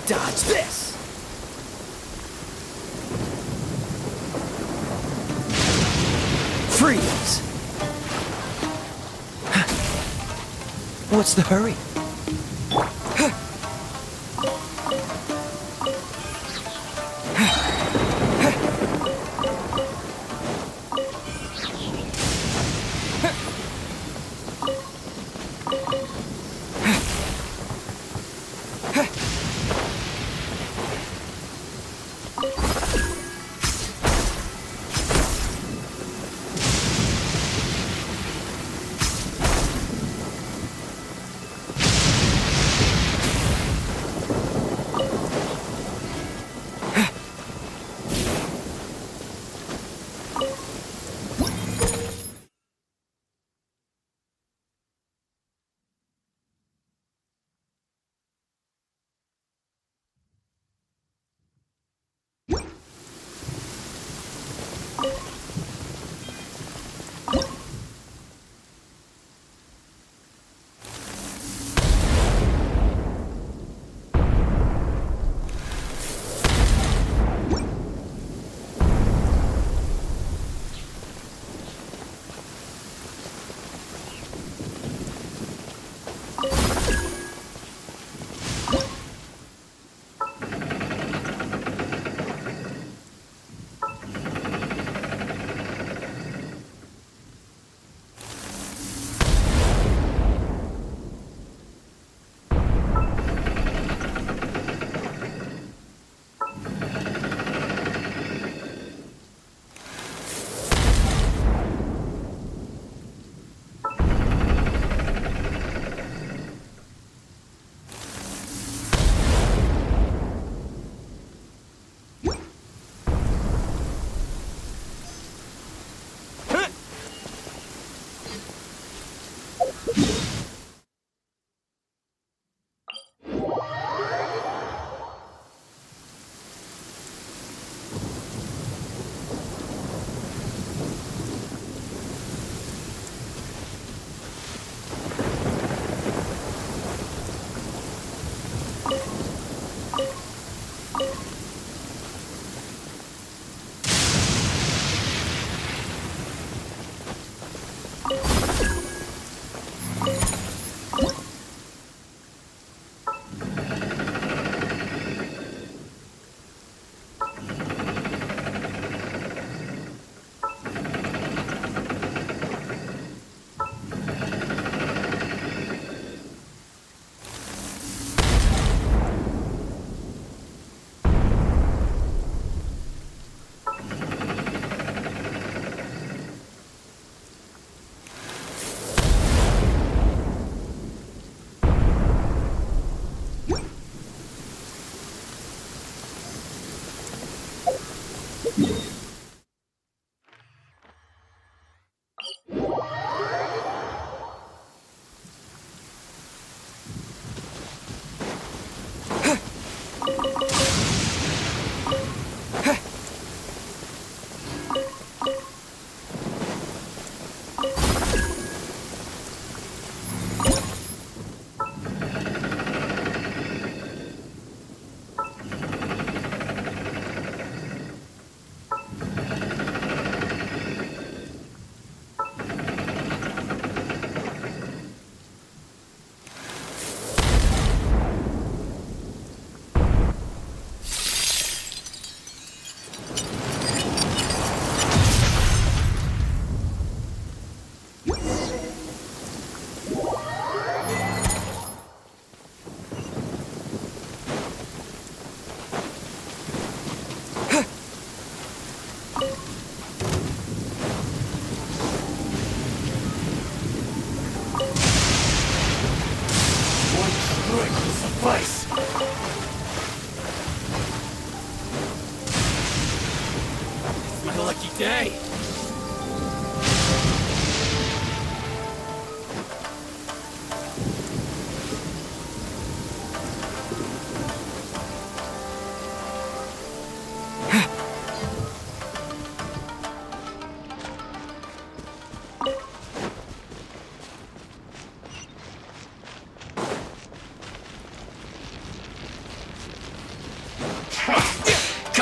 Dodge this! Freeze! What's the hurry?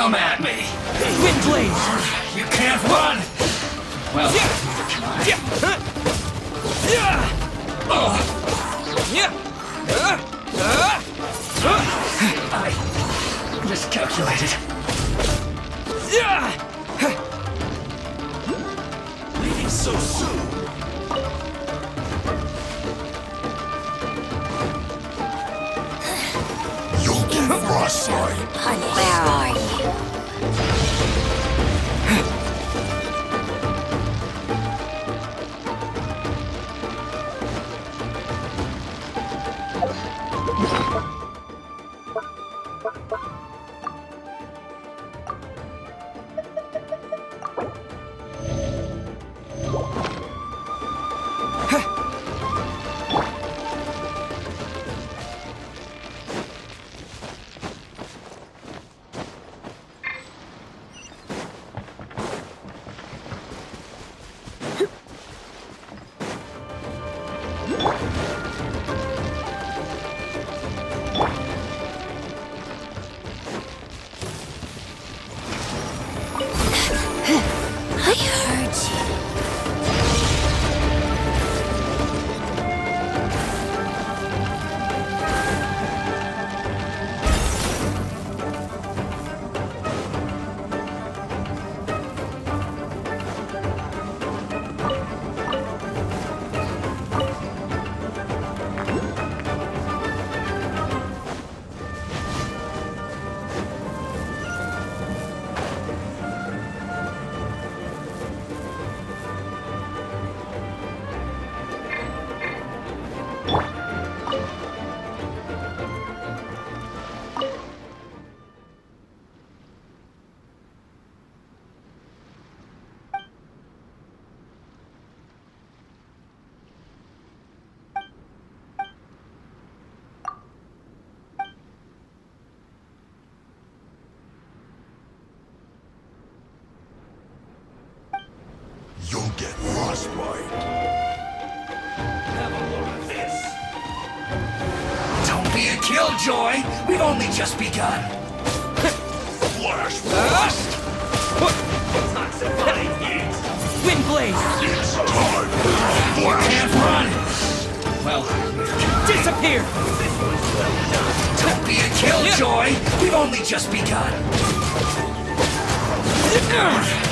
Come at me! Wind blade! You can't run! Well, I miscalculated. Leaving so soon. You'll get frostbite. Where are you? I heard you. You'll get frostbite. Have a load of this. Don't be a killjoy. We've only just begun. Flash blast. Not so funny, kids. Wind blade! It's time. You can't run. Well, Disappear! don't be a killjoy. We've only just begun.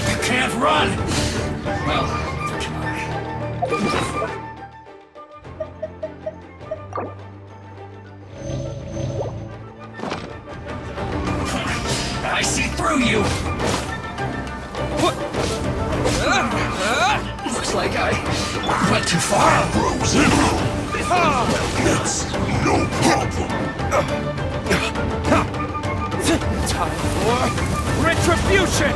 You can't run. Well, I see through you. Looks like I went too far. Frozen. It's no problem. Time for retribution!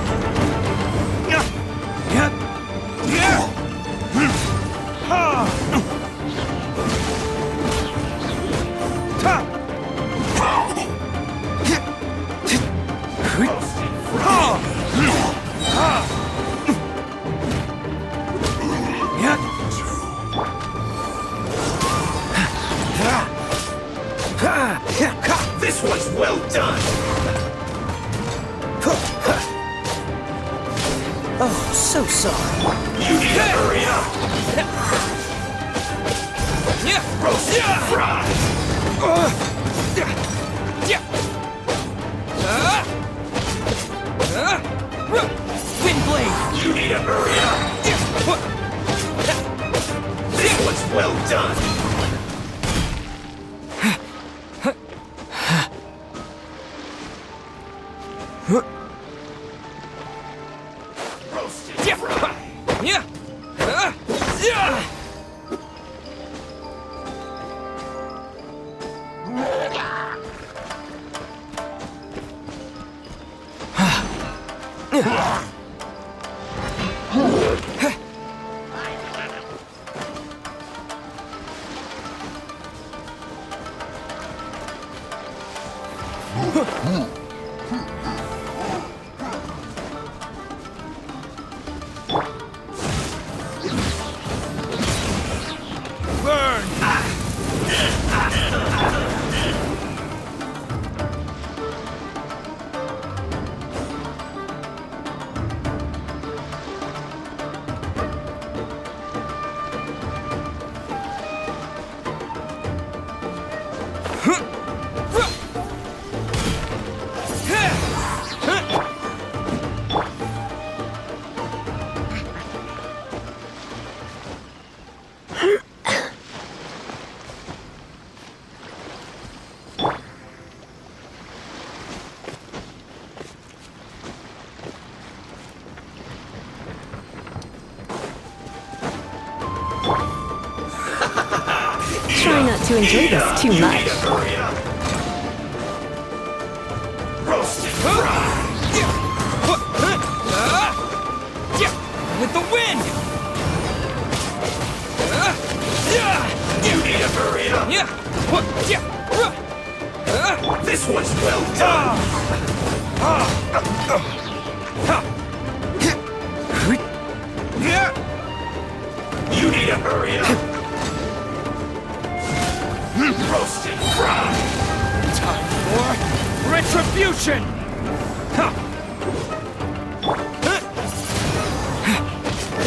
This one's well done. Oh, so sorry. You need to hurry up. Roast and fry. Wind blade! You need to hurry up. This one's well done. Roast and fry. try not to enjoy this too You need much. to hurry up. Roasted fried. With the wind! You need to hurry up. This one's well done. You need to hurry up. Roasted fried. Time for retribution!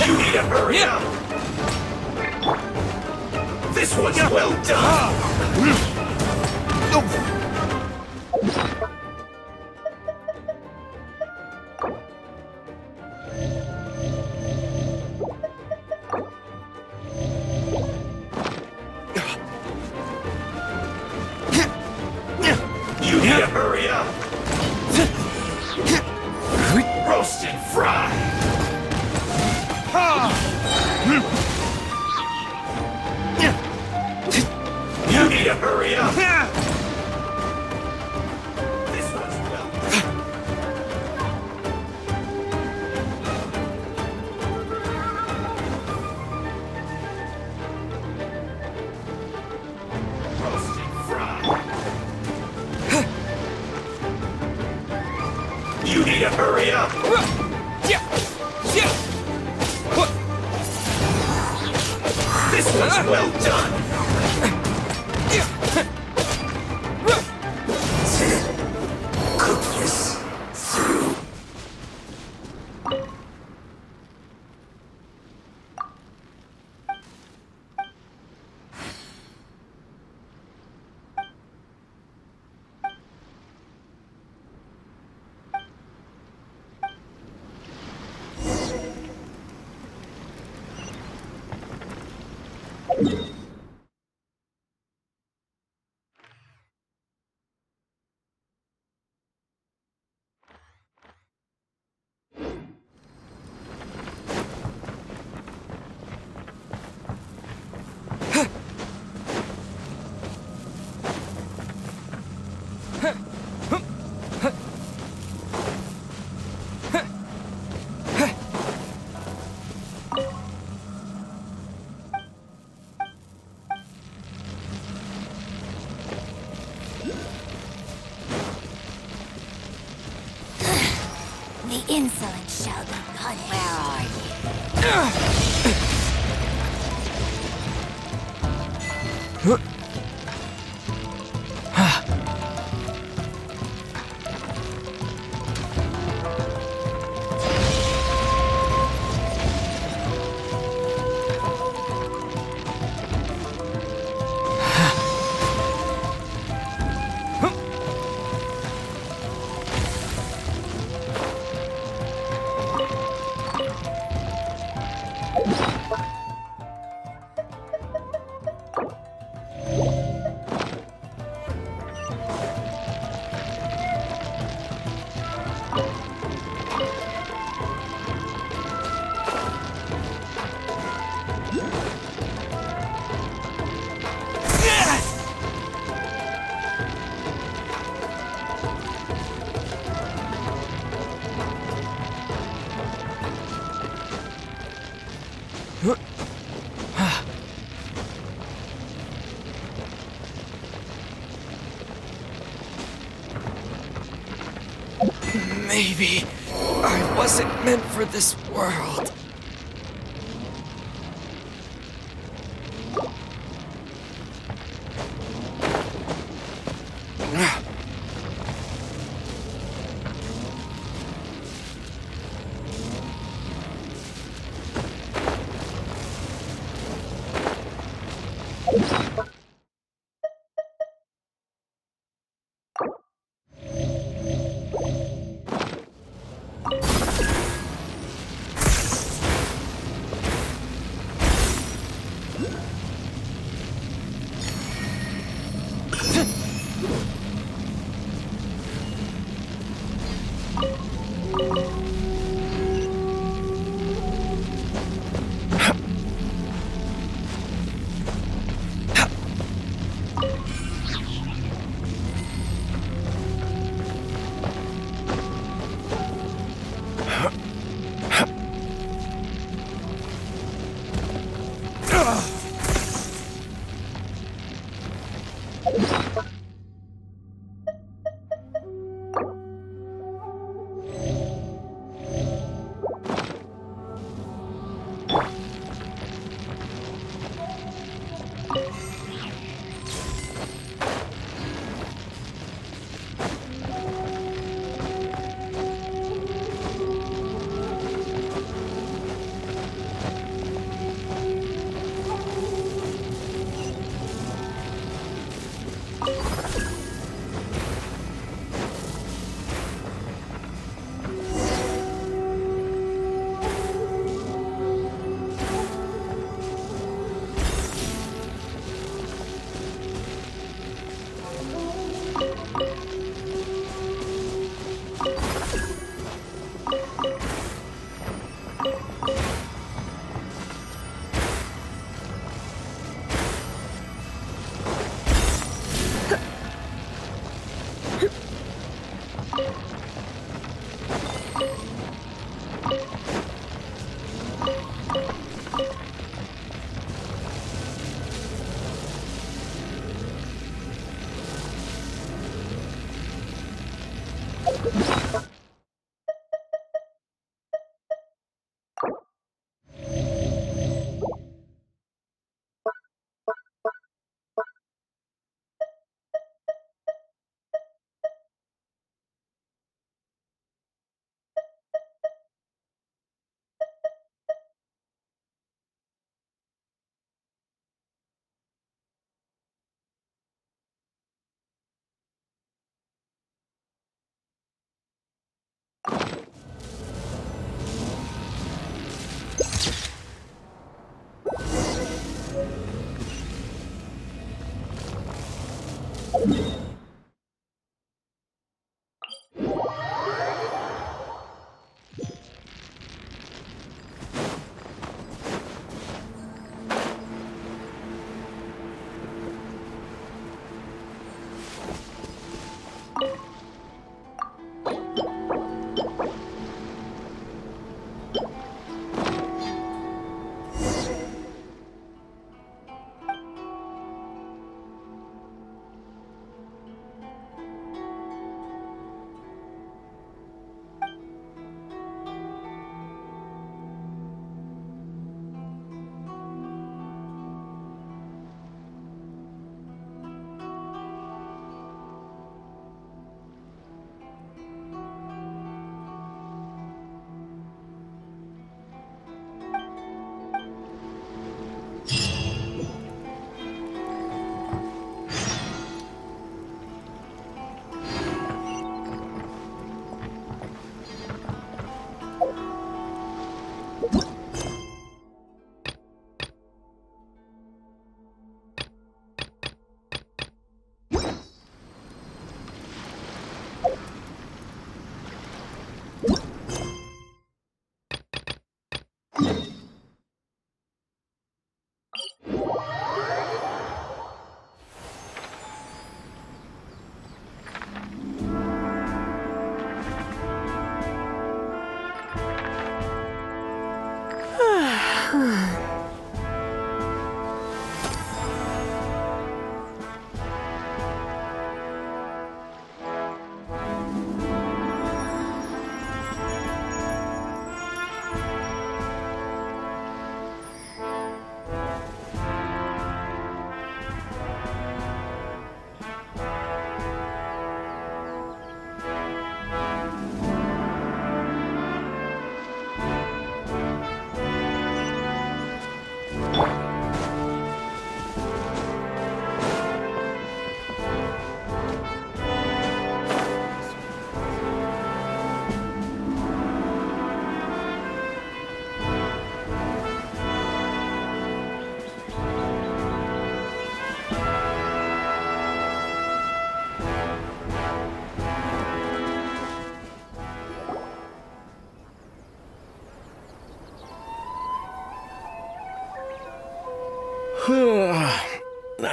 You need to hurry up. This one's well done. You need to hurry up. Roasted fried. You need to hurry up. This one's well done. Roasted fried. You need to hurry up. This one's well done. Cook this through. The insolent shall be punished. Where are you? Maybe I wasn't meant for this world.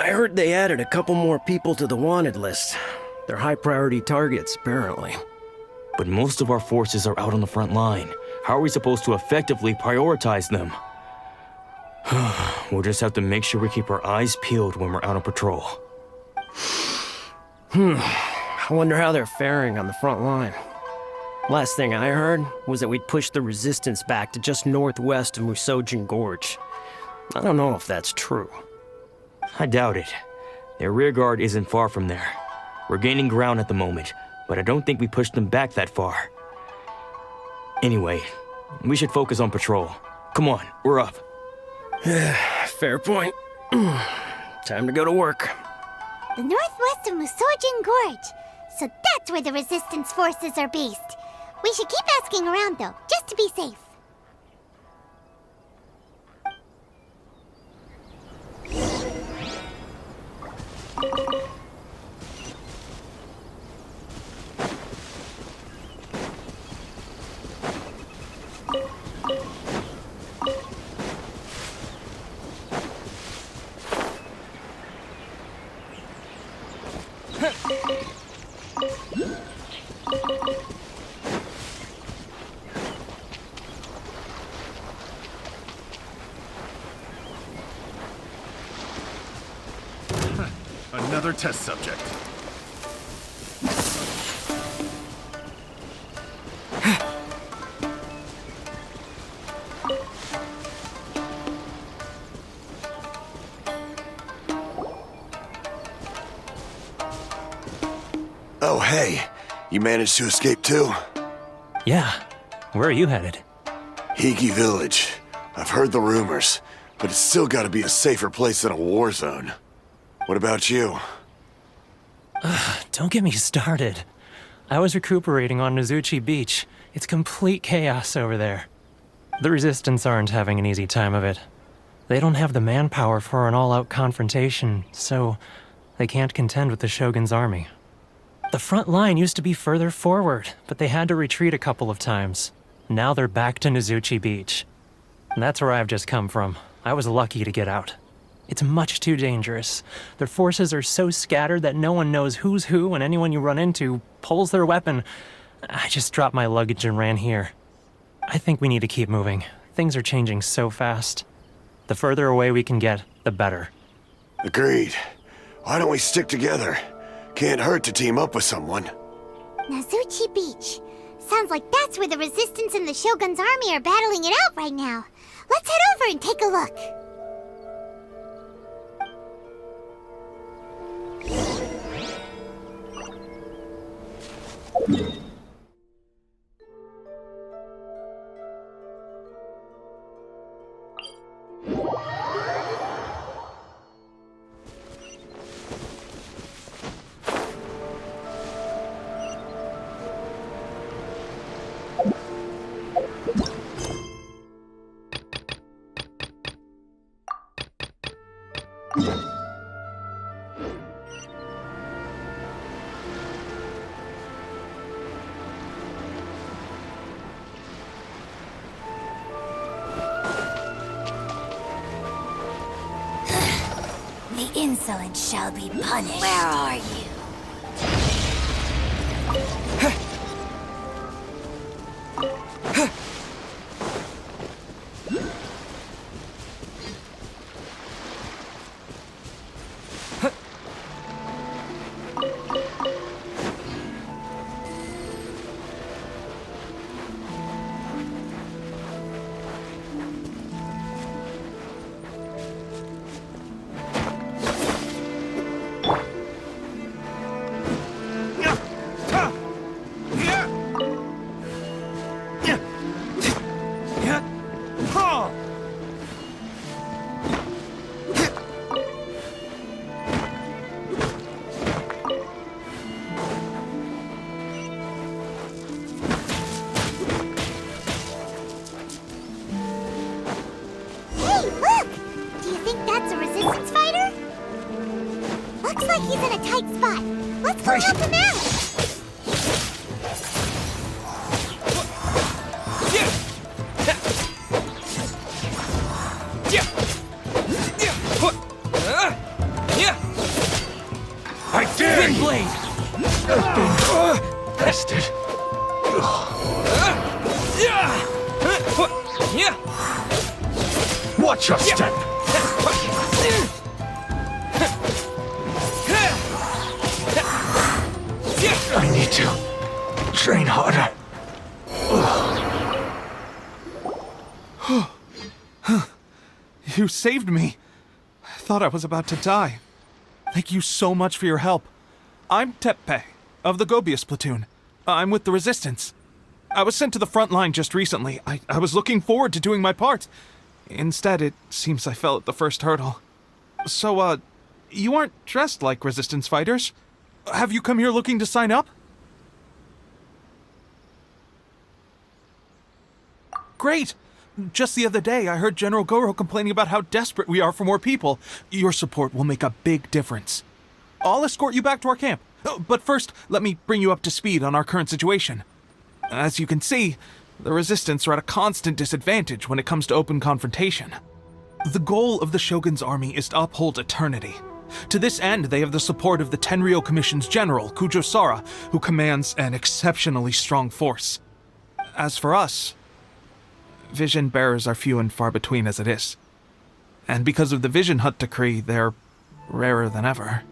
I heard they added a couple more people to the wanted list. They're high priority targets, apparently. But most of our forces are out on the front line. How are we supposed to effectively prioritize them? We'll just have to make sure we keep our eyes peeled when we're out on patrol. I wonder how they're faring on the front line. Last thing I heard was that we'd pushed the resistance back to just northwest of Musojin Gorge. I don't know if that's true. I doubt it. Their rear guard isn't far from there. We're gaining ground at the moment, but I don't think we pushed them back that far. Anyway, we should focus on patrol. Come on, we're up. Fair point. Time to go to work. The northwest of Musojin Gorge. So that's where the resistance forces are based. We should keep asking around, though, just to be safe. Another test subject. Oh, hey. You managed to escape too? Yeah. Where are you headed? Higi Village. I've heard the rumors, but it's still gotta be a safer place than a war zone. What about you? Don't get me started. I was recuperating on Nozuchi Beach. It's complete chaos over there. The Resistance aren't having an easy time of it. They don't have the manpower for an all-out confrontation, so they can't contend with the Shogun's army. The front line used to be further forward, but they had to retreat a couple of times. Now they're back to Nozuchi Beach. And that's where I've just come from. I was lucky to get out. It's much too dangerous. Their forces are so scattered that no one knows who's who, and anyone you run into pulls their weapon. I just dropped my luggage and ran here. I think we need to keep moving. Things are changing so fast. The further away we can get, the better. Agreed. Why don't we stick together? Can't hurt to team up with someone. Nozuchi Beach. Sounds like that's where the Resistance and the Shogun's army are battling it out right now. Let's head over and take a look. The insolent shall be punished. Where are you? Looks like he's in a tight spot. Let's go help him out! I dare you! Blade! Bested. Watch your step! Train harder. You saved me. I thought I was about to die. Thank you so much for your help. I'm Teppe, of the Gobius platoon. I'm with the Resistance. I was sent to the front line just recently. I was looking forward to doing my part. Instead, it seems I fell at the first hurdle. So, you aren't dressed like Resistance fighters? Have you come here looking to sign up? Great! Just the other day, I heard General Goro complaining about how desperate we are for more people. Your support will make a big difference. I'll escort you back to our camp. But first, let me bring you up to speed on our current situation. As you can see, the Resistance are at a constant disadvantage when it comes to open confrontation. The goal of the Shogun's army is to uphold eternity. To this end, they have the support of the Tenryou Commission's general, Kujo Sara, who commands an exceptionally strong force. As for us, vision bearers are few and far between as it is. And because of the Vision Hut decree, they're rarer than ever.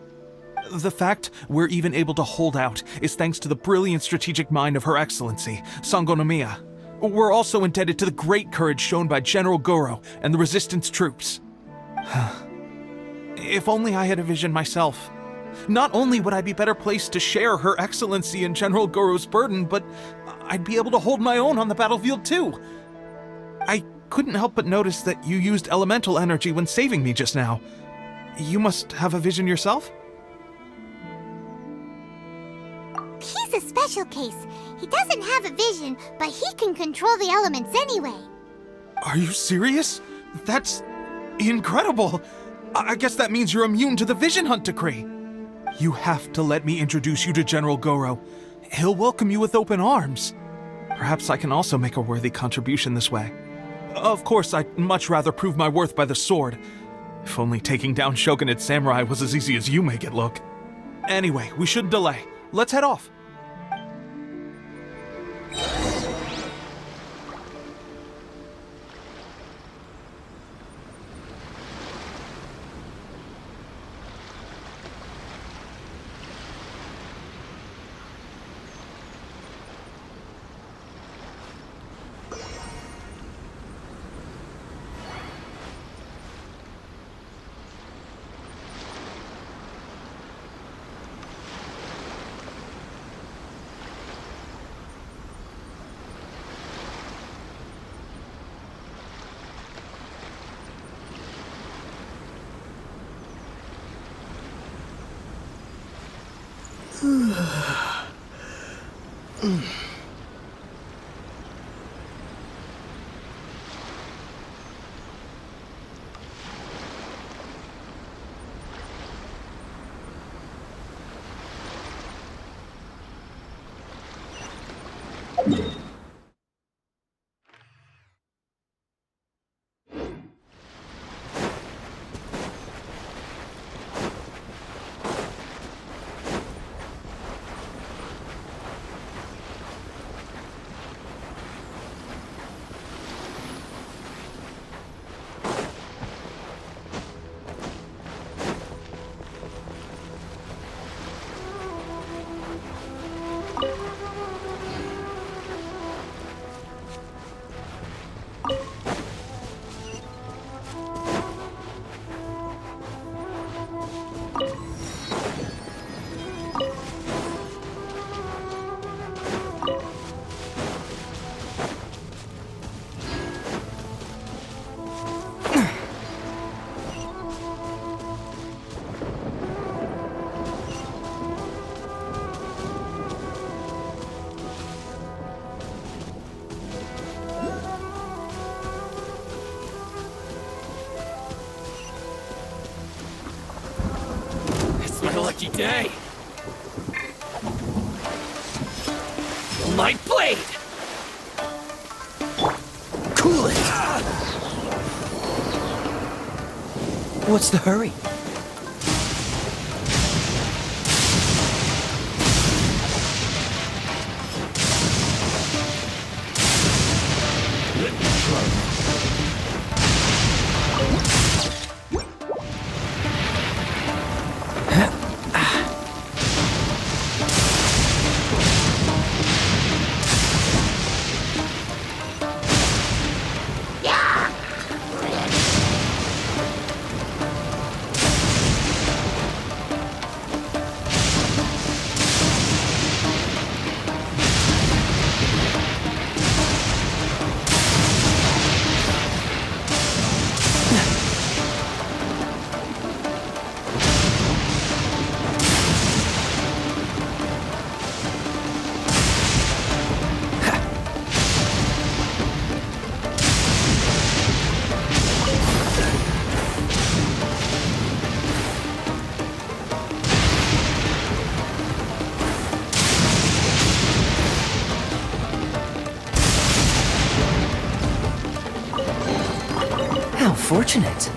The fact we're even able to hold out is thanks to the brilliant strategic mind of Her Excellency, Sango no Miya. We're also indebted to the great courage shown by General Goro and the Resistance troops. If only I had a vision myself. Not only would I be better placed to share Her Excellency and General Goro's burden, but I'd be able to hold my own on the battlefield too. I couldn't help but notice that you used elemental energy when saving me just now. You must have a vision yourself? He's a special case. He doesn't have a vision, but he can control the elements anyway. Are you serious? That's incredible. I guess that means you're immune to the Vision Hunt decree. You have to let me introduce you to General Goro. He'll welcome you with open arms. Perhaps I can also make a worthy contribution this way. Of course, I'd much rather prove my worth by the sword. If only taking down Shogunate samurai was as easy as you make it look. Anyway, we shouldn't delay. Let's head off. My lucky day. My blade! Cool it! What's the hurry? unfortunate.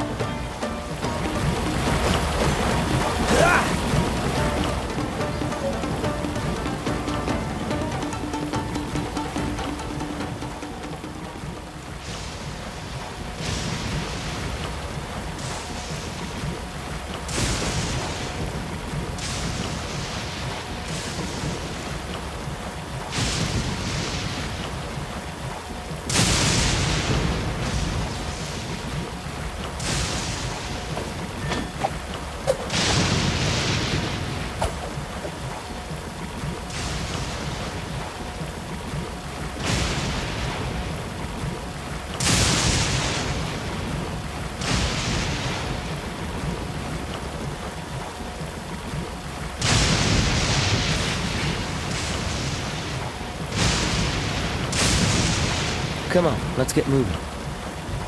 Come on, let's get moving.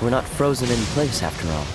We're not frozen in place after all.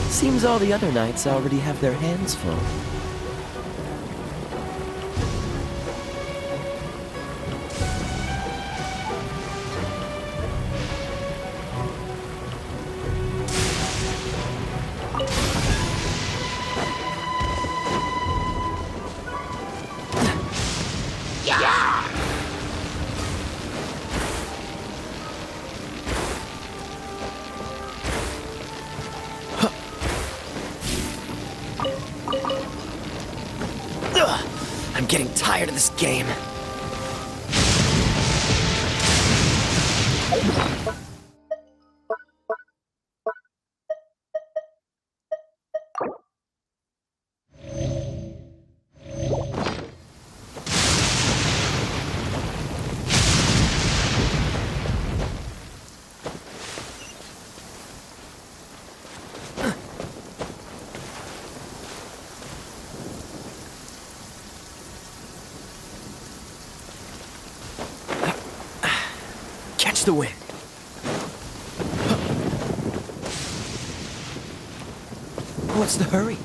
Seems all the other knights already have their hands full. I'm getting tired of this game. Catch the wind. What's the hurry?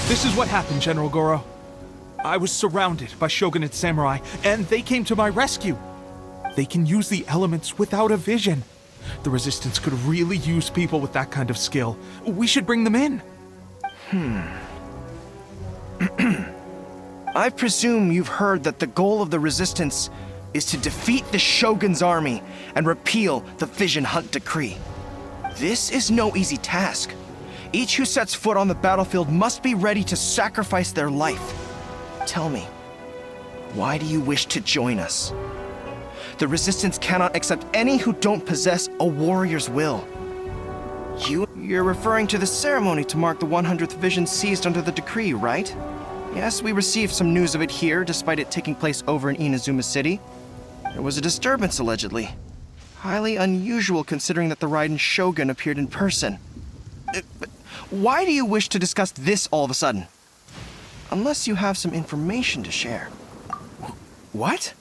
This is what happened, General Goro. I was surrounded by Shogunate samurai, and they came to my rescue. They can use the elements without a vision. The Resistance could really use people with that kind of skill. We should bring them in. I presume you've heard that the goal of the Resistance is to defeat the Shogun's army and repeal the Vision Hunt Decree. This is no easy task. Each who sets foot on the battlefield must be ready to sacrifice their life. Tell me, why do you wish to join us? The Resistance cannot accept any who don't possess a warrior's will. You're referring to the ceremony to mark the 100th Vision seized under the decree, right? Yes, we received some news of it here, despite it taking place over in Inazuma City. There was a disturbance, allegedly. Highly unusual considering that the Raiden Shogun appeared in person. But why do you wish to discuss this all of a sudden? Unless you have some information to share. What?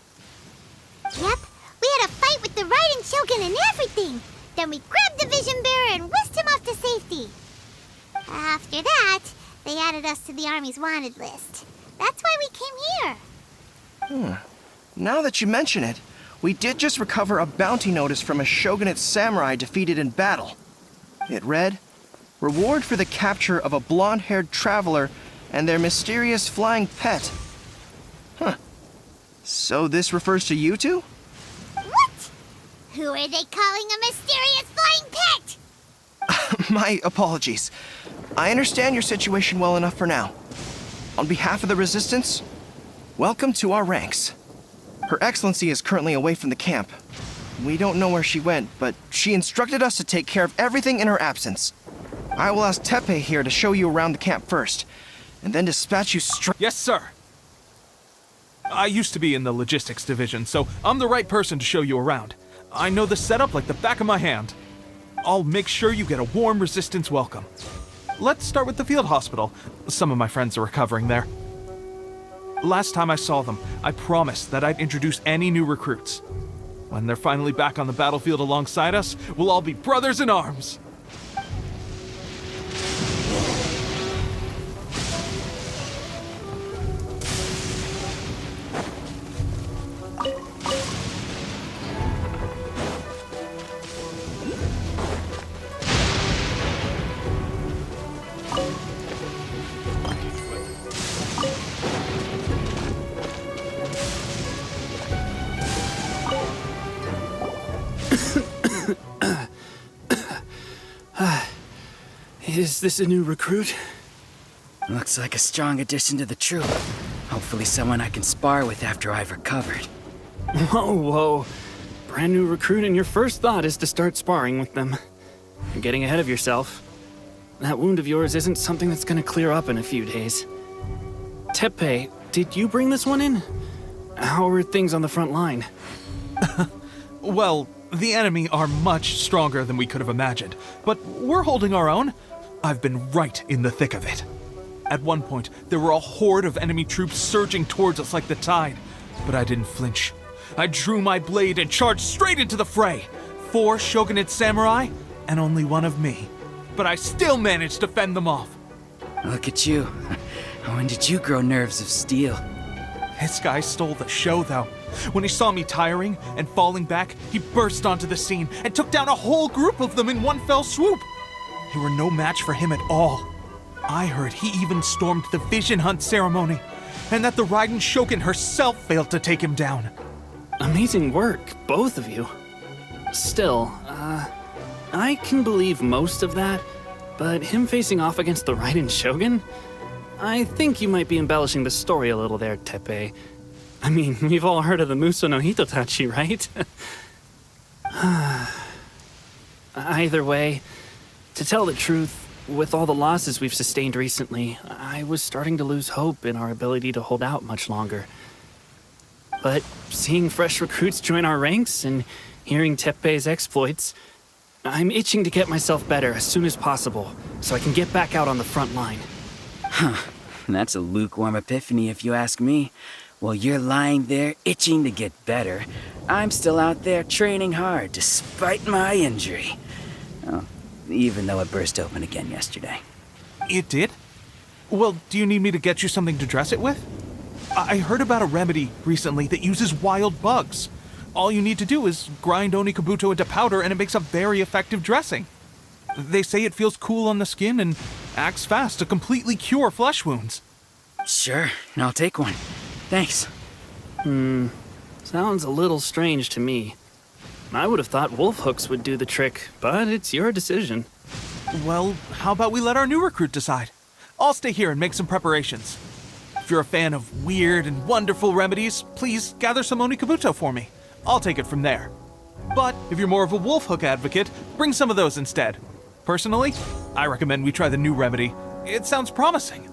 Yep, we had a fight with the Raiden Shogun and everything. Then we grabbed the Vision Bearer and whisked him off to safety. After that, they added us to the Army's wanted list. That's why we came here. Now that you mention it, we did just recover a bounty notice from a Shogunate samurai defeated in battle. It read, "Reward for the capture of a blonde-haired traveler and their mysterious flying pet." Huh. So this refers to you two? What? Who are they calling a mysterious flying pet? My apologies. I understand your situation well enough for now. On behalf of the Resistance, welcome to our ranks. Her Excellency is currently away from the camp. We don't know where she went, but she instructed us to take care of everything in her absence. I will ask Teppei here to show you around the camp first, and then dispatch you straight. Yes, sir. I used to be in the logistics division, so I'm the right person to show you around. I know the setup like the back of my hand. I'll make sure you get a warm Resistance welcome. Let's start with the field hospital. Some of my friends are recovering there. Last time I saw them, I promised that I'd introduce any new recruits. When they're finally back on the battlefield alongside us, we'll all be brothers in arms. Is this a new recruit? Looks like a strong addition to the troop. Hopefully someone I can spar with after I've recovered. Whoa. Brand new recruit and your first thought is to start sparring with them. You're getting ahead of yourself. That wound of yours isn't something that's gonna clear up in a few days. Teppei, did you bring this one in? How are things on the front line? Well, the enemy are much stronger than we could have imagined, but we're holding our own. I've been right in the thick of it. At one point, there were a horde of enemy troops surging towards us like the tide, but I didn't flinch. I drew my blade and charged straight into the fray. 4 Shogunate samurai, and only one of me. But I still managed to fend them off. Look at you. When did you grow nerves of steel? This guy stole the show, though. When he saw me tiring and falling back, he burst onto the scene and took down a whole group of them in one fell swoop. You were no match for him at all. I heard he even stormed the Vision Hunt ceremony, and that the Raiden Shogun herself failed to take him down. Amazing work, both of you. Still, I can believe most of that, but him facing off against the Raiden Shogun? I think you might be embellishing the story a little there, Teppei. I mean, we've all heard of the Muso no Hitotachi, right? Either way, to tell the truth, with all the losses we've sustained recently, I was starting to lose hope in our ability to hold out much longer. But seeing fresh recruits join our ranks and hearing Teppei's exploits, I'm itching to get myself better as soon as possible so I can get back out on the front line. Huh. That's a lukewarm epiphany if you ask me. While you're lying there itching to get better, I'm still out there training hard despite my injury. Oh, even though it burst open again yesterday. It did? Well, do you need me to get you something to dress it with? I heard about a remedy recently that uses wild bugs. All you need to do is grind Onikabuto into powder and it makes a very effective dressing. They say it feels cool on the skin and acts fast to completely cure flesh wounds. Sure, I'll take one. Thanks. Sounds a little strange to me. I would have thought wolf hooks would do the trick, but it's your decision. Well, how about we let our new recruit decide? I'll stay here and make some preparations. If you're a fan of weird and wonderful remedies, please gather some Onikabuto for me. I'll take it from there. But if you're more of a wolf hook advocate, bring some of those instead. Personally, I recommend we try the new remedy. It sounds promising.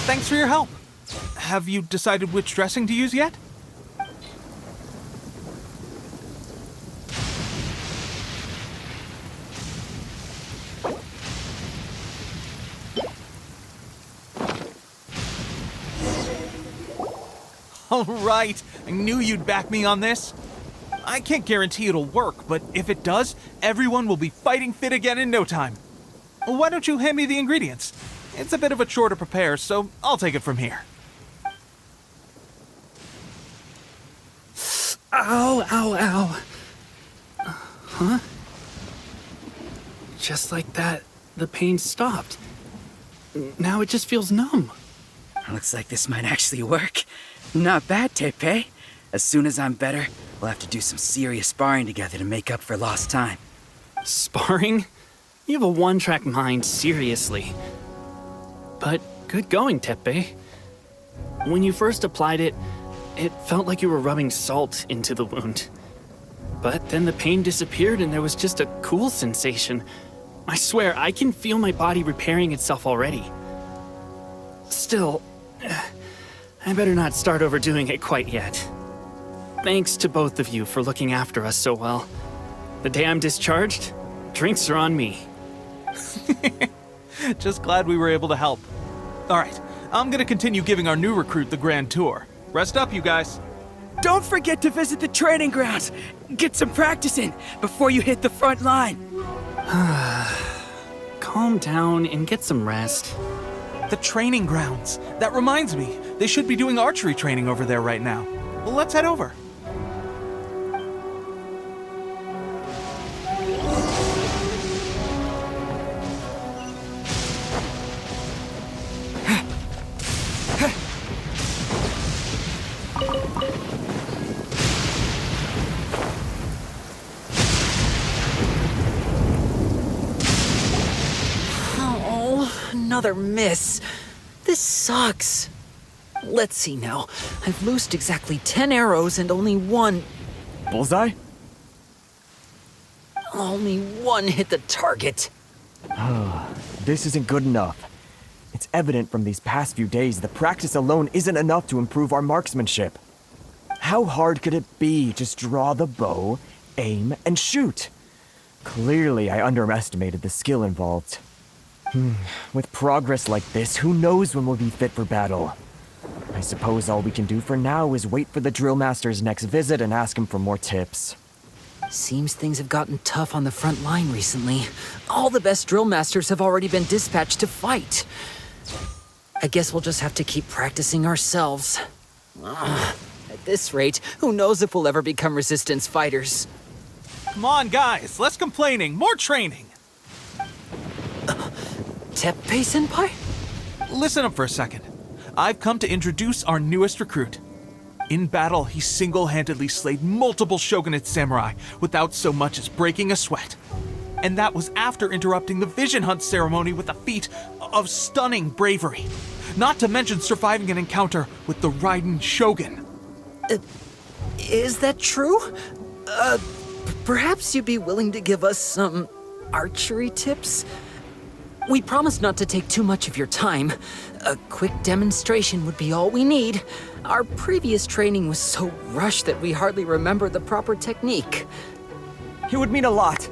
Thanks for your help. Have you decided which dressing to use yet? All right, I knew you'd back me on this. I can't guarantee it'll work, but if it does, everyone will be fighting fit again in no time. Why don't you hand me the ingredients? It's a bit of a chore to prepare, so I'll take it from here. Ow, ow, ow. Huh? Just like that, the pain stopped. Now it just feels numb. Looks like this might actually work. Not bad, Tepe. As soon as I'm better, we'll have to do some serious sparring together to make up for lost time. Sparring? You have a one-track mind, seriously. But good going, Tepe. When you first applied it, it felt like you were rubbing salt into the wound. But then the pain disappeared and there was just a cool sensation. I swear, I can feel my body repairing itself already. Still, I better not start overdoing it quite yet. Thanks to both of you for looking after us so well. The day I'm discharged, drinks are on me. Just glad we were able to help. All right, I'm gonna continue giving our new recruit the grand tour. Rest up, you guys. Don't forget to visit the training grounds. Get some practice in before you hit the front line. Calm down and get some rest. The training grounds. That reminds me, they should be doing archery training over there right now. Well, let's head over. Another miss. This sucks. Let's see now. I've loosed exactly 10 arrows and only one... Bullseye? Only one hit the target. This isn't good enough. It's evident from these past few days that practice alone isn't enough to improve our marksmanship. How hard could it be? Just draw the bow, aim, and shoot. Clearly, I underestimated the skill involved. With progress like this, who knows when we'll be fit for battle? I suppose all we can do for now is wait for the drill master's next visit and ask him for more tips. Seems things have gotten tough on the front line recently. All the best drill masters have already been dispatched to fight. I guess we'll just have to keep practicing ourselves. At this rate, who knows if we'll ever become resistance fighters. Come on, guys, less complaining, more training. Teppei-senpai? Listen up for a second. I've come to introduce our newest recruit. In battle, he single-handedly slayed multiple shogunate samurai without so much as breaking a sweat. And that was after interrupting the vision hunt ceremony with a feat of stunning bravery. Not to mention surviving an encounter with the Raiden Shogun. Is that true? Perhaps you'd be willing to give us some archery tips? We promise not to take too much of your time. A quick demonstration would be all we need. Our previous training was so rushed that we hardly remember the proper technique. It would mean a lot.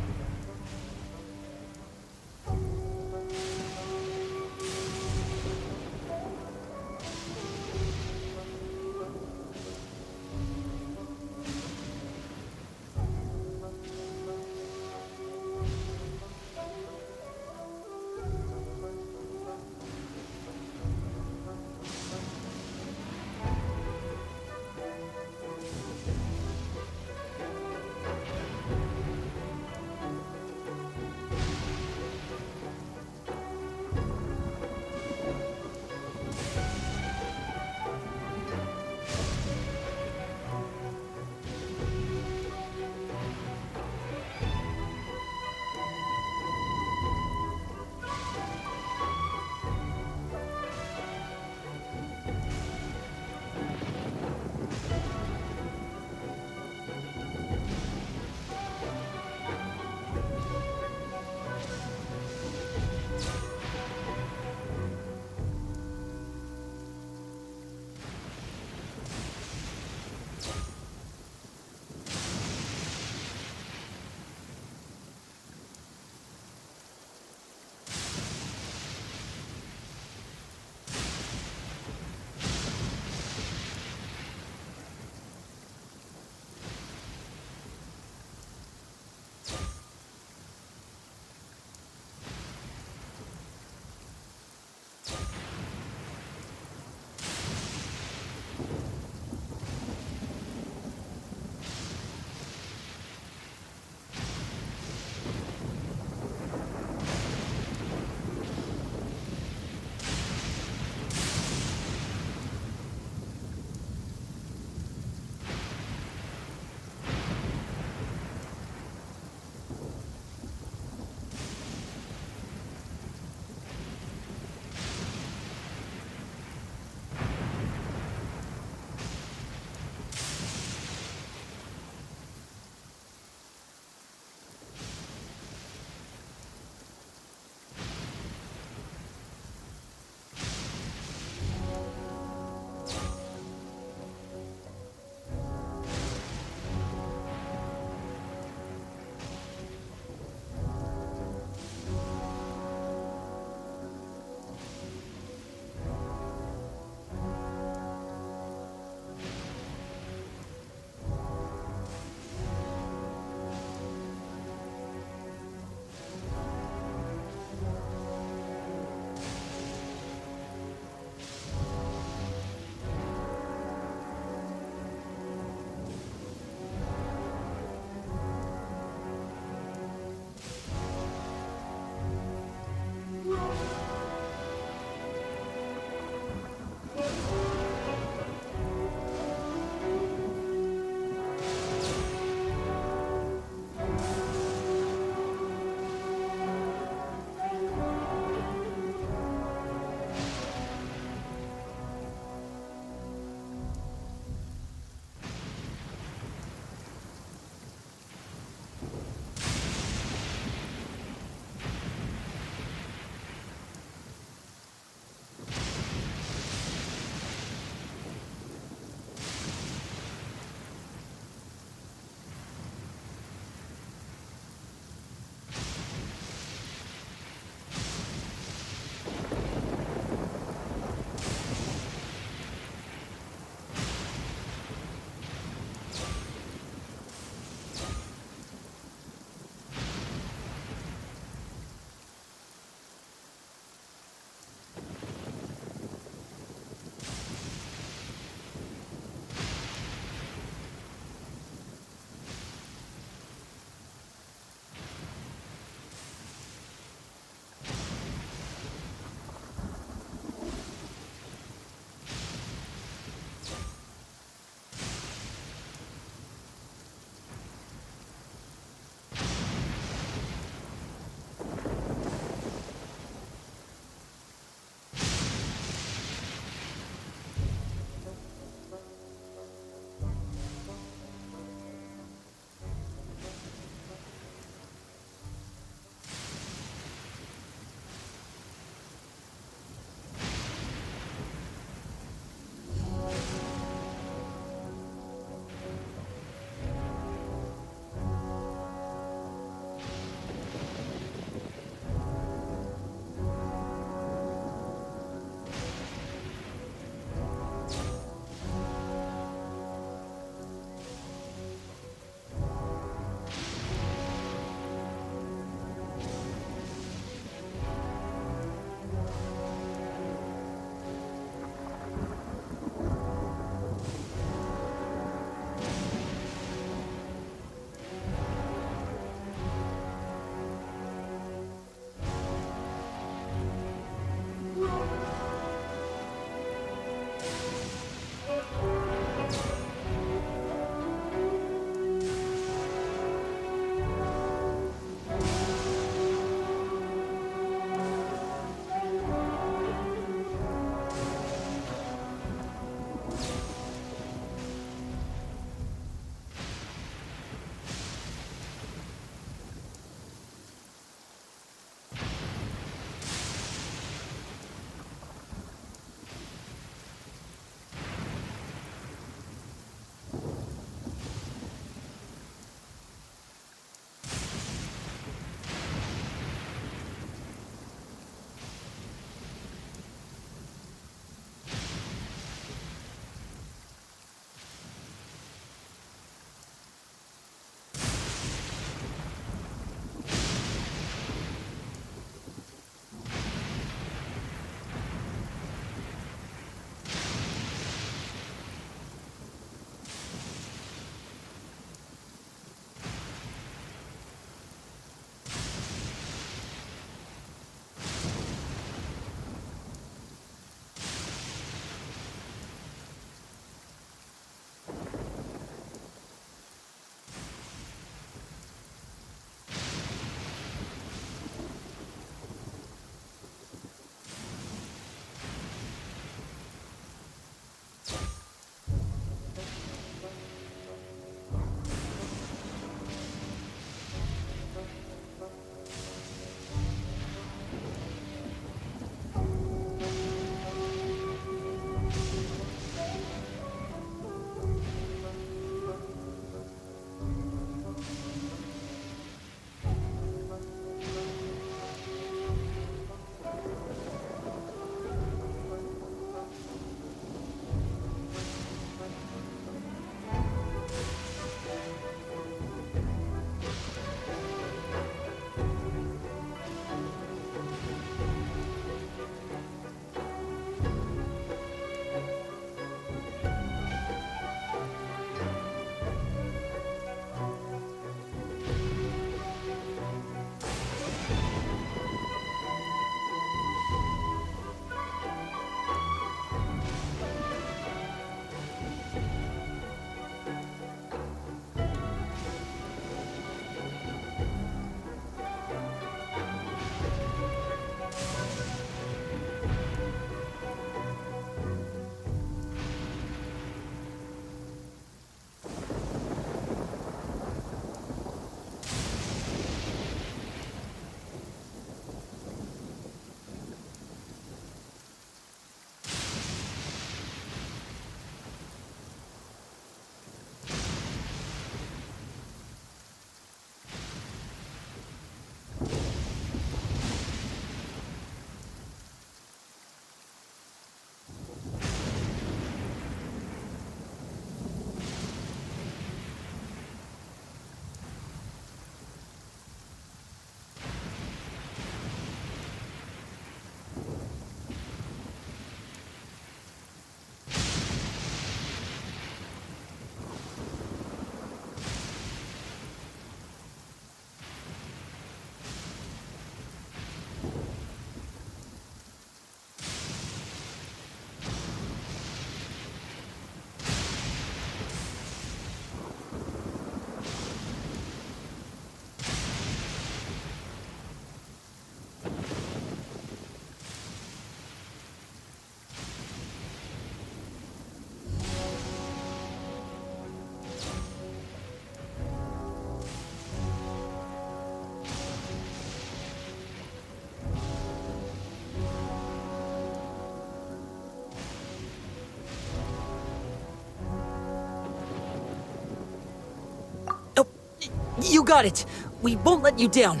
You got it! We won't let you down!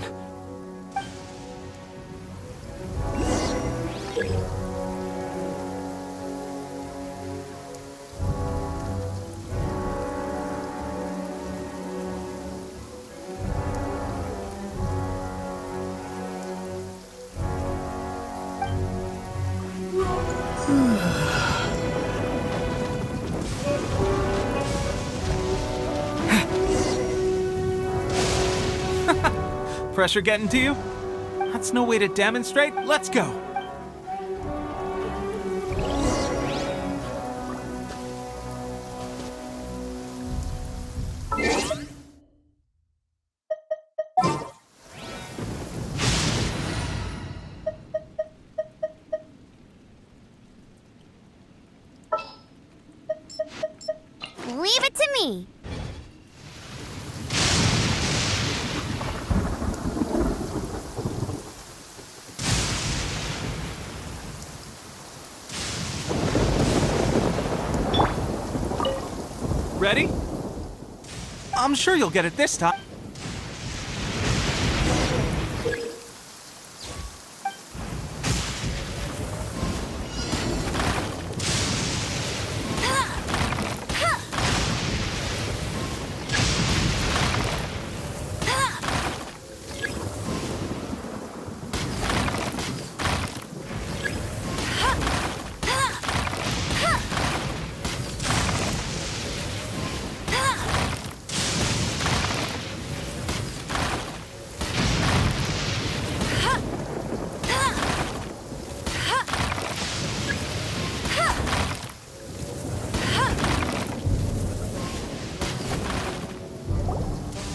Pressure getting to you? That's no way to demonstrate. Let's go. Leave it to me. Ready? I'm sure you'll get it this time.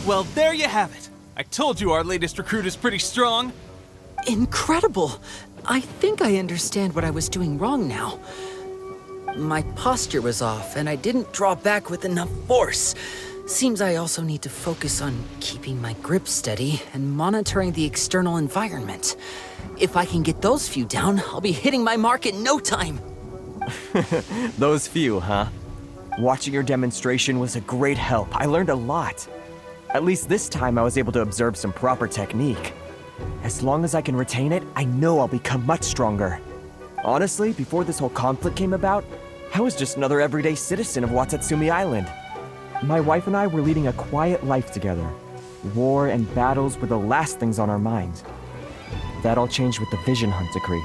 Well, there you have it. I told you our latest recruit is pretty strong. Incredible! I think I understand what I was doing wrong now. My posture was off, and I didn't draw back with enough force. Seems I also need to focus on keeping my grip steady and monitoring the external environment. If I can get those few down, I'll be hitting my mark in no time. Those few, huh? Watching your demonstration was a great help. I learned a lot. At least this time I was able to observe some proper technique. As long as I can retain it, I know I'll become much stronger. Honestly, before this whole conflict came about, I was just another everyday citizen of Watatsumi Island. My wife and I were leading a quiet life together. War and battles were the last things on our minds. That all changed with the Vision Hunt decree.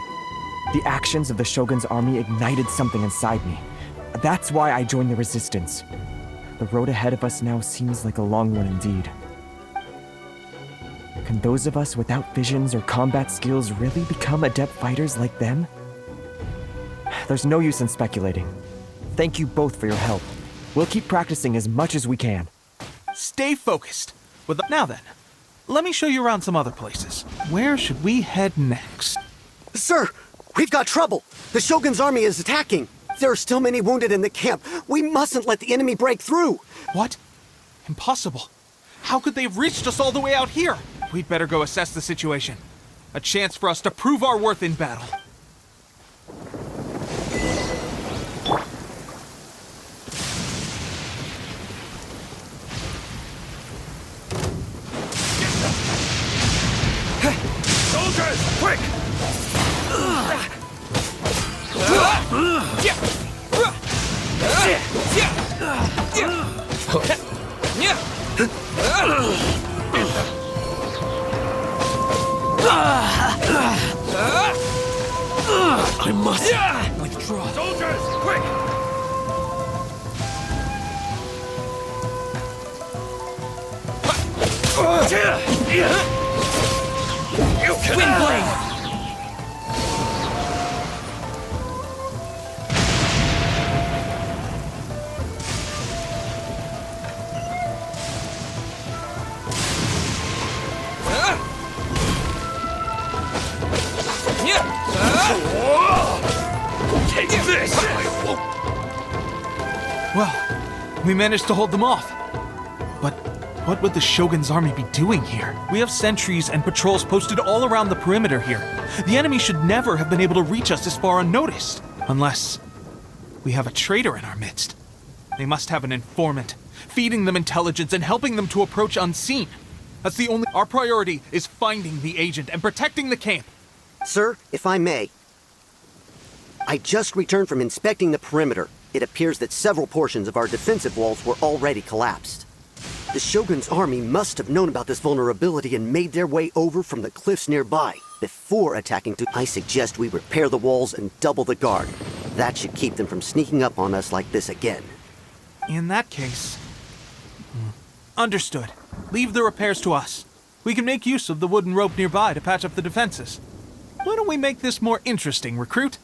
The actions of the Shogun's army ignited something inside me. That's why I joined the resistance. The road ahead of us now seems like a long one indeed. Can those of us without visions or combat skills really become adept fighters like them? There's no use in speculating. Thank you both for your help. We'll keep practicing as much as we can. Stay focused. Now then, let me show you around some other places. Where should we head next? Sir, we've got trouble. The Shogun's army is attacking. There are still many wounded in the camp. We mustn't let the enemy break through. What? Impossible. How could they have reached us all the way out here? We'd better go assess the situation. A chance for us to prove our worth in battle. Soldiers, quick! I must withdraw. Soldiers, quick! You can Windblade! Take this! Well, we managed to hold them off. But what would the Shogun's army be doing here? We have sentries and patrols posted all around the perimeter here. The enemy should never have been able to reach us this far unnoticed. Unless we have a traitor in our midst. They must have an informant. feeding them intelligence and helping them to approach unseen. That's the only... Our priority is finding the agent and protecting the camp. Sir, if I may. I just returned from inspecting the perimeter. It appears that several portions of our defensive walls were already collapsed. The Shogun's army must have known about this vulnerability and made their way over from the cliffs nearby before attacking to... I suggest we repair the walls and double the guard. That should keep them from sneaking up on us like this again. In that case... Understood. Leave the repairs to us. We can make use of the wooden rope nearby to patch up the defenses. Why don't we make this more interesting, recruit?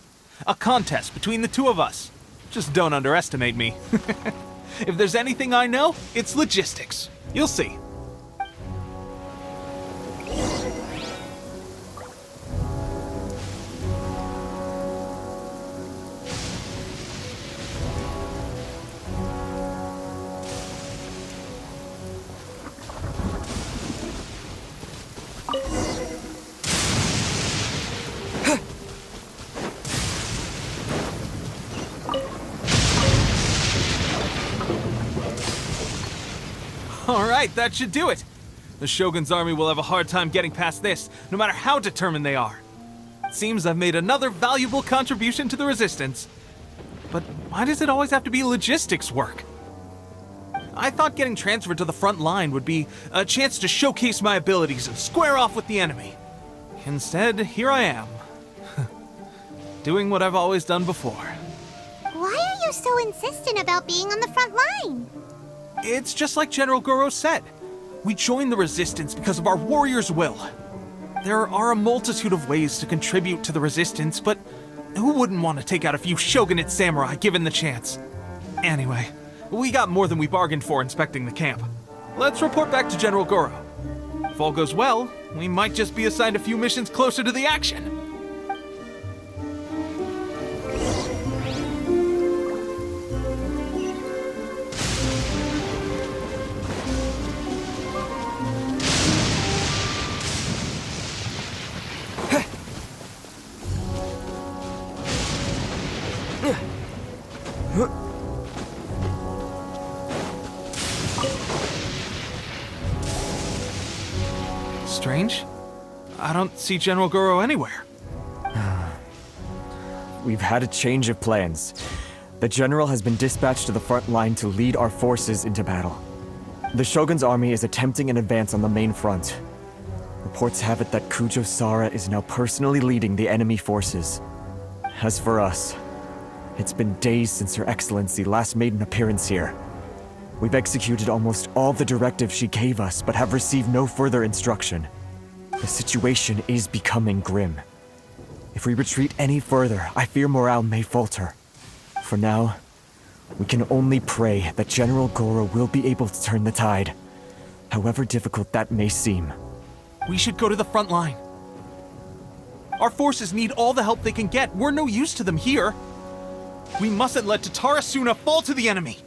A contest between the two of us. Just don't underestimate me. If there's anything I know, it's logistics. You'll see. Alright, that should do it. The Shogun's army will have a hard time getting past this, no matter how determined they are. It seems I've made another valuable contribution to the Resistance. But why does it always have to be logistics work? I thought getting transferred to the front line would be a chance to showcase my abilities and square off with the enemy. Instead, here I am. Doing what I've always done before. Why are you so insistent about being on the front line? It's just like General Goro said. We joined the Resistance because of our warrior's will. There are a multitude of ways to contribute to the Resistance, but who wouldn't want to take out a few shogunate samurai given the chance? Anyway, we got more than we bargained for inspecting the camp. Let's report back to General Goro. If all goes well, we might just be assigned a few missions closer to the action. Strange. I don't see General Goro anywhere. We've had a change of plans. The general has been dispatched to the front line to lead our forces into battle. The Shogun's army is attempting an advance on the main front. Reports have it that Kujo Sara is now personally leading the enemy forces. As for us, it's been days since Her Excellency last made an appearance here. We've executed almost all the directives she gave us, but have received no further instruction. The situation is becoming grim. If we retreat any further, I fear morale may falter. For now, we can only pray that General Goro will be able to turn the tide, however difficult that may seem. We should go to the front line. Our forces need all the help they can get. We're no use to them here. We mustn't let Tatara Suna fall to the enemy.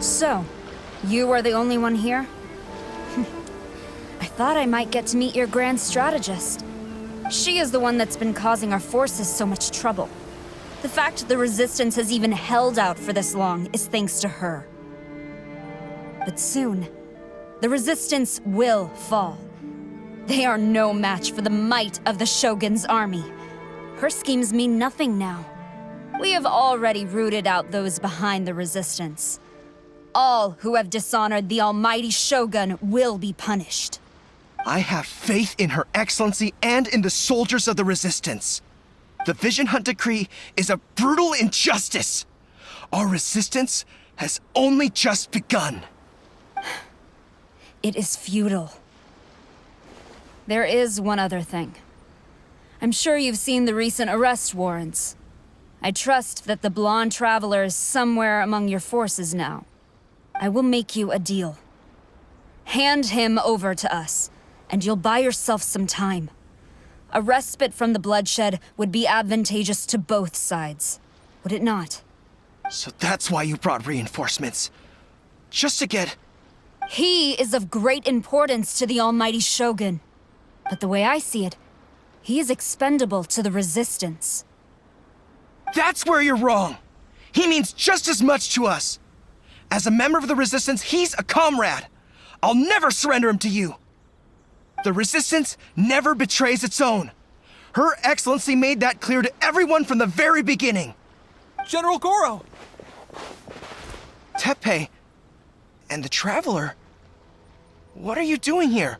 So, you are the only one here? I thought I might get to meet your grand strategist. She is the one that's been causing our forces so much trouble. The fact the Resistance has even held out for this long is thanks to her. But soon, the Resistance will fall. They are no match for the might of the Shogun's army. Her schemes mean nothing now. We have already rooted out those behind the Resistance. All who have dishonored the almighty Shogun will be punished. I have faith in Her Excellency and in the soldiers of the Resistance. The Vision Hunt Decree is a brutal injustice. Our resistance has only just begun. It is futile. There is one other thing. I'm sure you've seen the recent arrest warrants. I trust that the blonde traveler is somewhere among your forces now. I will make you a deal. Hand him over to us, and you'll buy yourself some time. A respite from the bloodshed would be advantageous to both sides, would it not? So that's why you brought reinforcements. Just to get... He is of great importance to the almighty Shogun. But the way I see it, he is expendable to the Resistance. That's where you're wrong. He means just as much to us. As a member of the Resistance, he's a comrade. I'll never surrender him to you. The Resistance never betrays its own. Her Excellency made that clear to everyone from the very beginning. General Goro! Teppei and the Traveler. What are you doing here?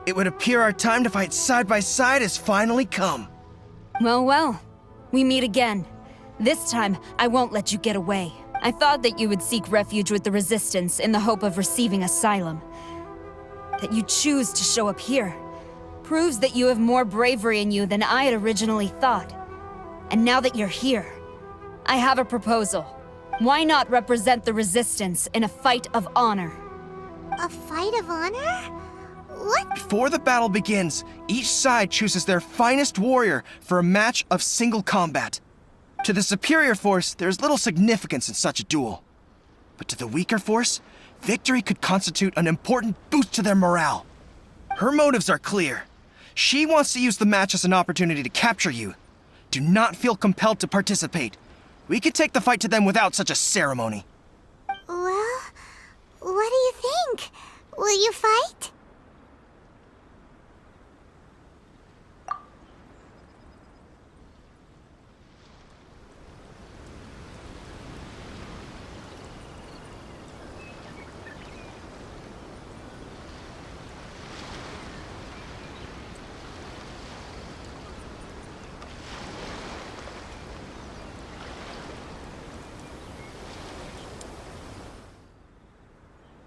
It would appear our time to fight side by side has finally come. Well, we meet again. This time, I won't let you get away. I thought that you would seek refuge with the Resistance in the hope of receiving asylum. That you choose to show up here proves that you have more bravery in you than I had originally thought. And now that you're here, I have a proposal. Why not represent the Resistance in a fight of honor? A fight of honor? What? Before the battle begins, each side chooses their finest warrior for a match of single combat. To the superior force, there's little significance in such a duel. But to the weaker force, victory could constitute an important boost to their morale. Her motives are clear. She wants to use the match as an opportunity to capture you. Do not feel compelled to participate. We could take the fight to them without such a ceremony. Well, what do you think? Will you fight?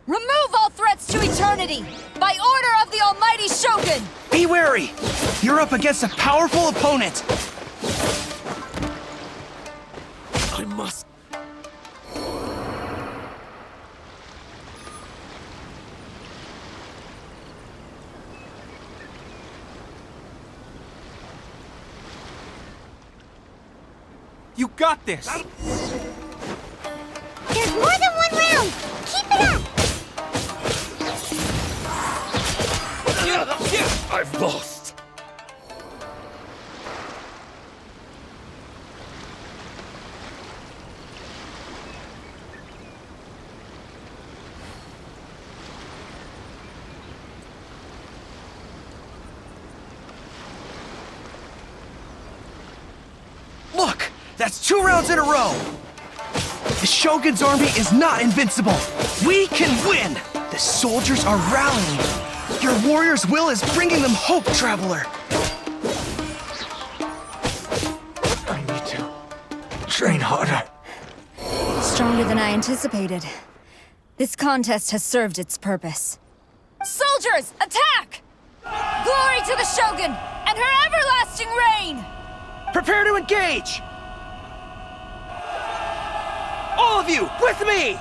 Remove all threats to eternity! By order of the almighty Shogun! Be wary! You're up against a powerful opponent! I must... You got this! There's more than one round! Keep it up! I've lost. Look! That's 2 rounds in a row! The Shogun's army is not invincible! We can win! The soldiers are rallying! Your warrior's will is bringing them hope, Traveler! I need to train harder. Stronger than I anticipated. This contest has served its purpose. Soldiers, attack! Glory to the Shogun and her everlasting reign! Prepare to engage! All of you, with me!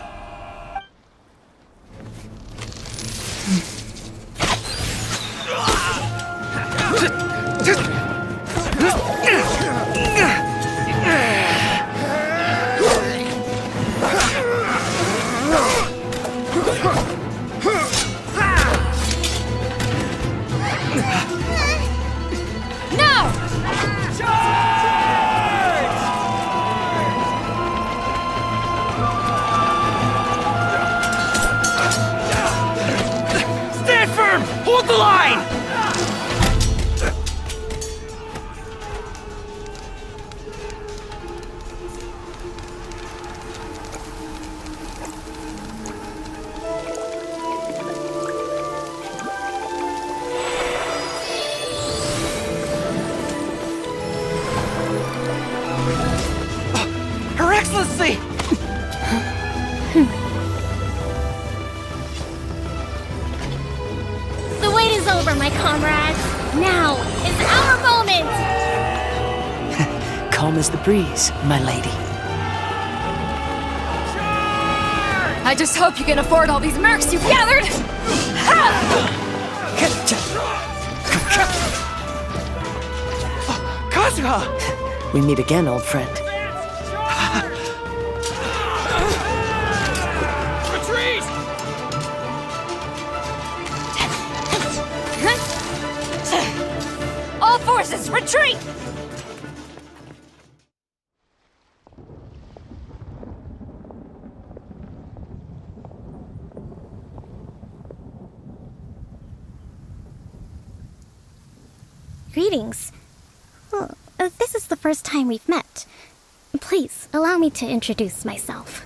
Stand firm! Hold the line! Her Excellency! The wait is over, my comrades. Now is our moment! Calm as the breeze, my lady. I just hope you can afford all these mercs you've gathered! Kazuha! We meet again, old friend. Retreat! All forces, retreat! Greetings. Well, this is the first time we've met. Please, allow me to introduce myself.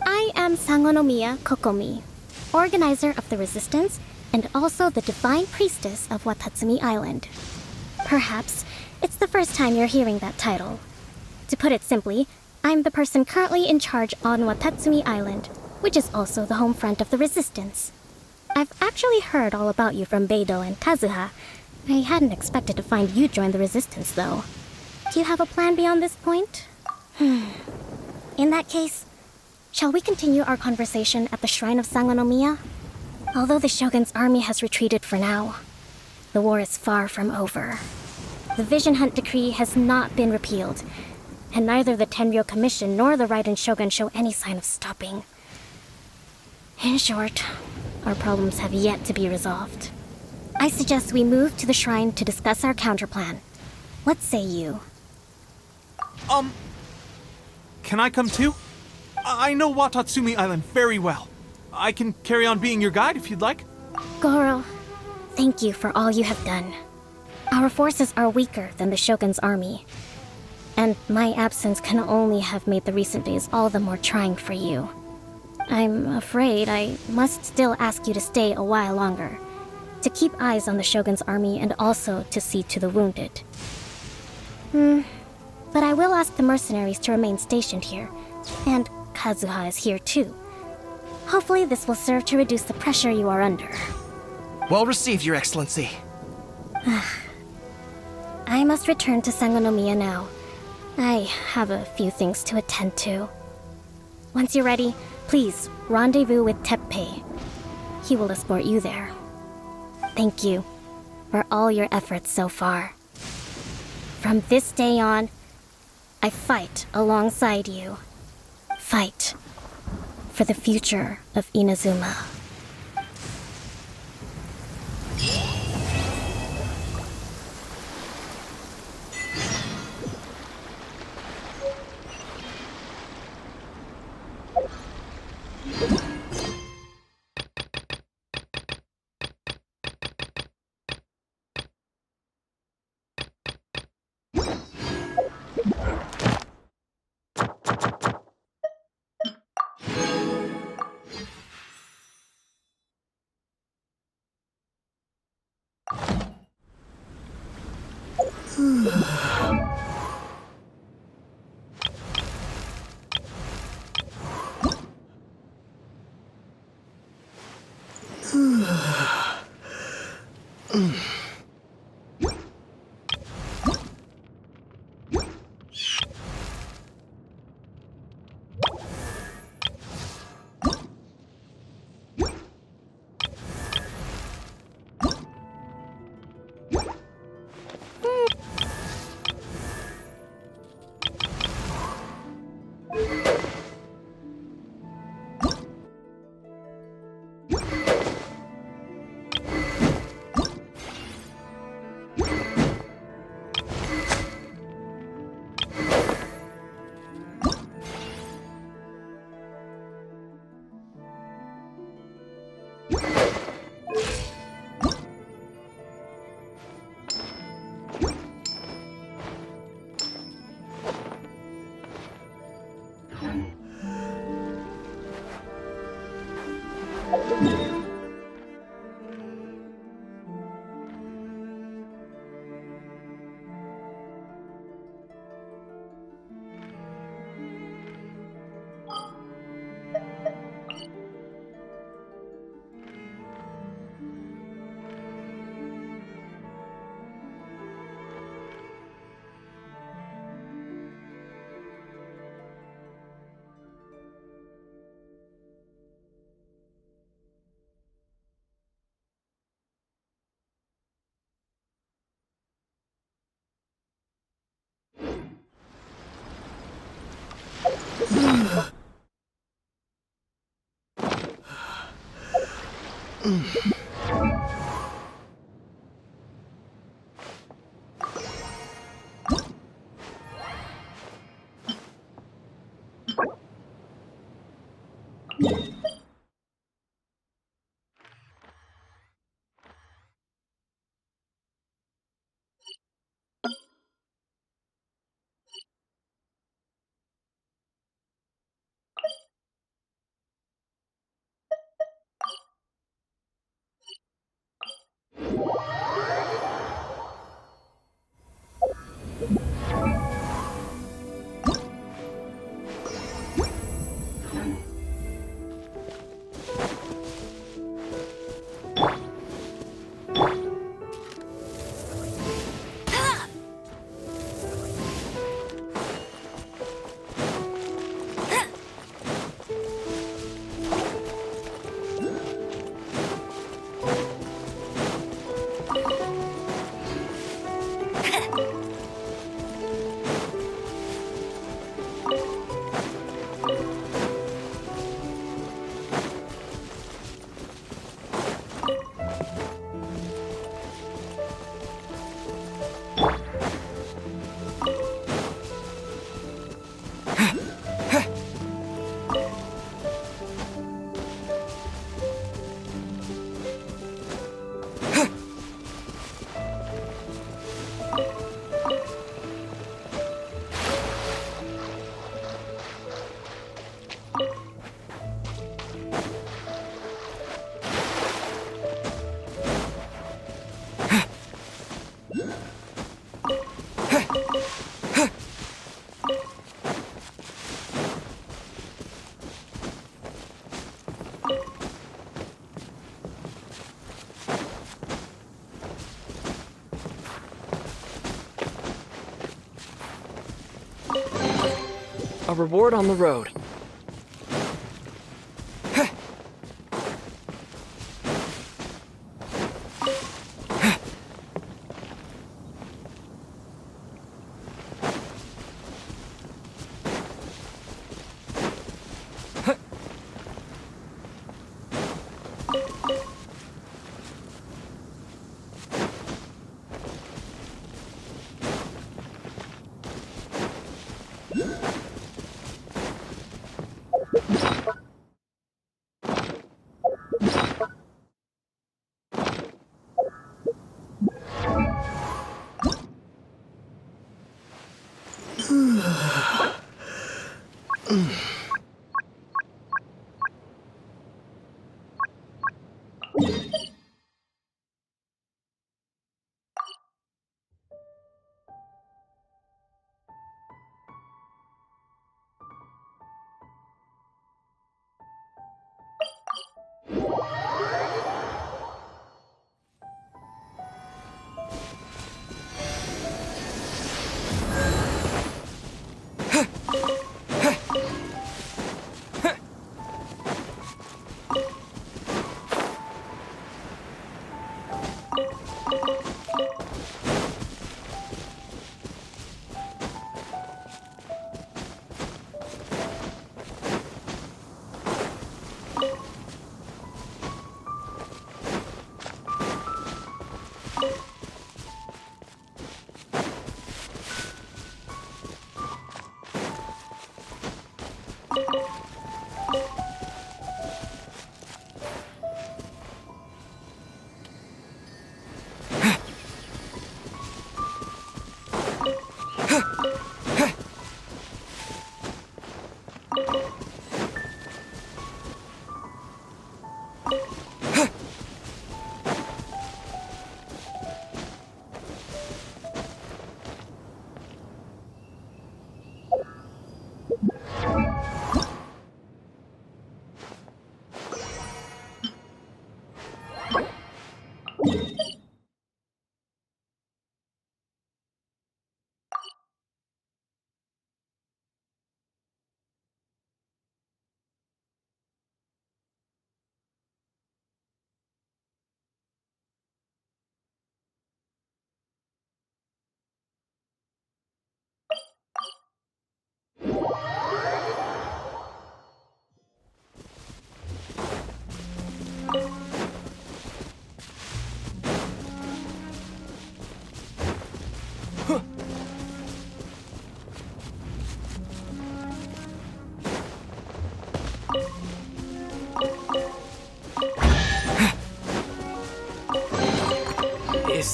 I am Sangonomiya Kokomi, organizer of the Resistance and also the Divine Priestess of Watatsumi Island. Perhaps it's the first time you're hearing that title. To put it simply, I'm the person currently in charge on Watatsumi Island, which is also the home front of the Resistance. I've actually heard all about you from Beidou and Kazuha. I hadn't expected to find you join the Resistance, though. Do you have a plan beyond this point? In that case, shall we continue our conversation at the Shrine of Sangonomiya? Although the Shogun's army has retreated for now, the war is far from over. The Vision Hunt Decree has not been repealed, and neither the Tenryo Commission nor the Raiden Shogun show any sign of stopping. In short, our problems have yet to be resolved. I suggest we move to the shrine to discuss our counterplan. What say you? Can I come too? I know Watatsumi Island very well. I can carry on being your guide if you'd like. Goro, thank you for all you have done. Our forces are weaker than the Shogun's army, and my absence can only have made the recent days all the more trying for you. I'm afraid I must still ask you to stay a while longer, to keep eyes on the Shogun's army and also to see to the wounded. But I will ask the mercenaries to remain stationed here, and Kazuha is here too. Hopefully this will serve to reduce the pressure you are under. Well received, Your Excellency. I must return to Sangonomiya now. I have a few things to attend to. Once you're ready, please rendezvous with Teppei. He will escort you there. Thank you for all your efforts so far. From this day on, I fight alongside you. Fight for the future of Inazuma. A reward on the road.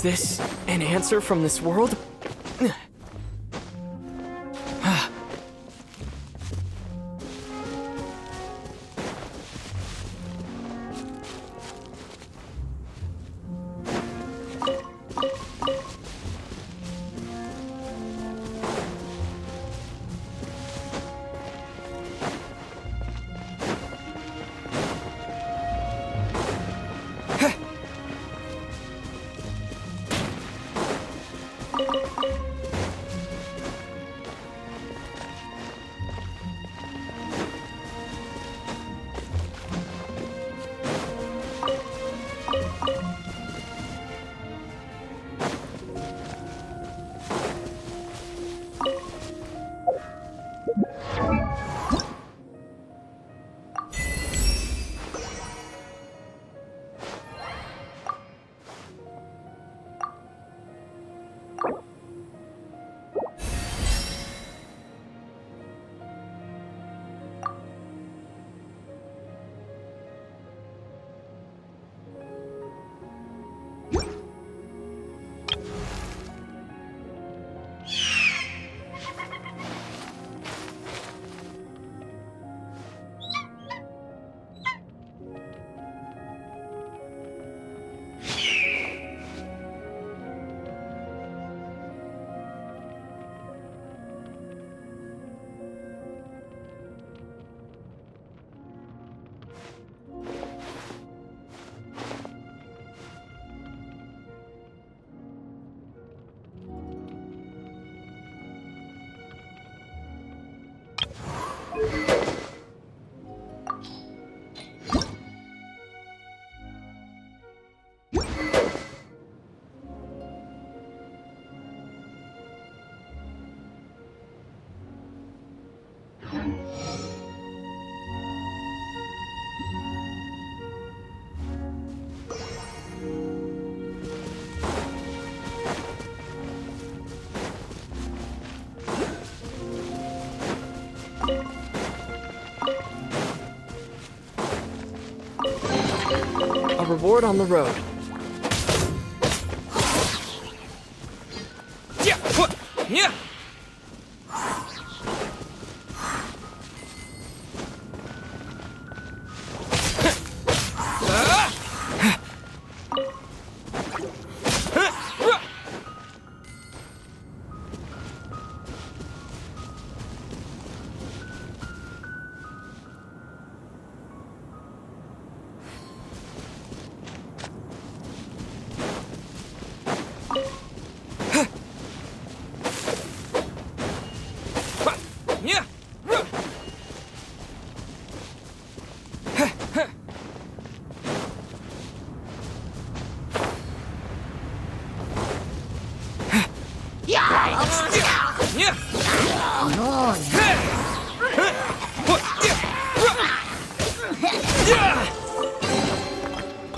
this an answer from this world? A reward on the road. Yeah! What? Yeah!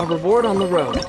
A reward on the road.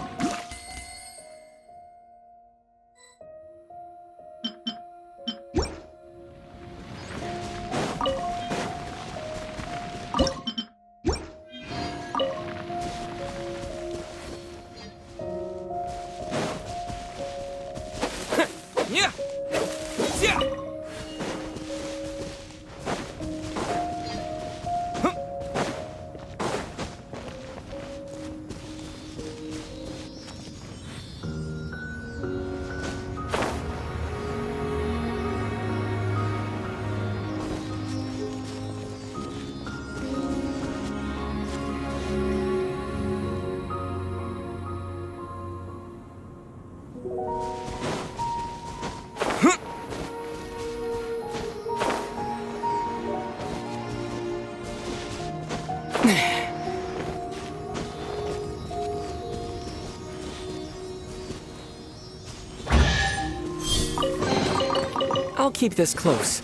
I'll keep this close.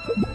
you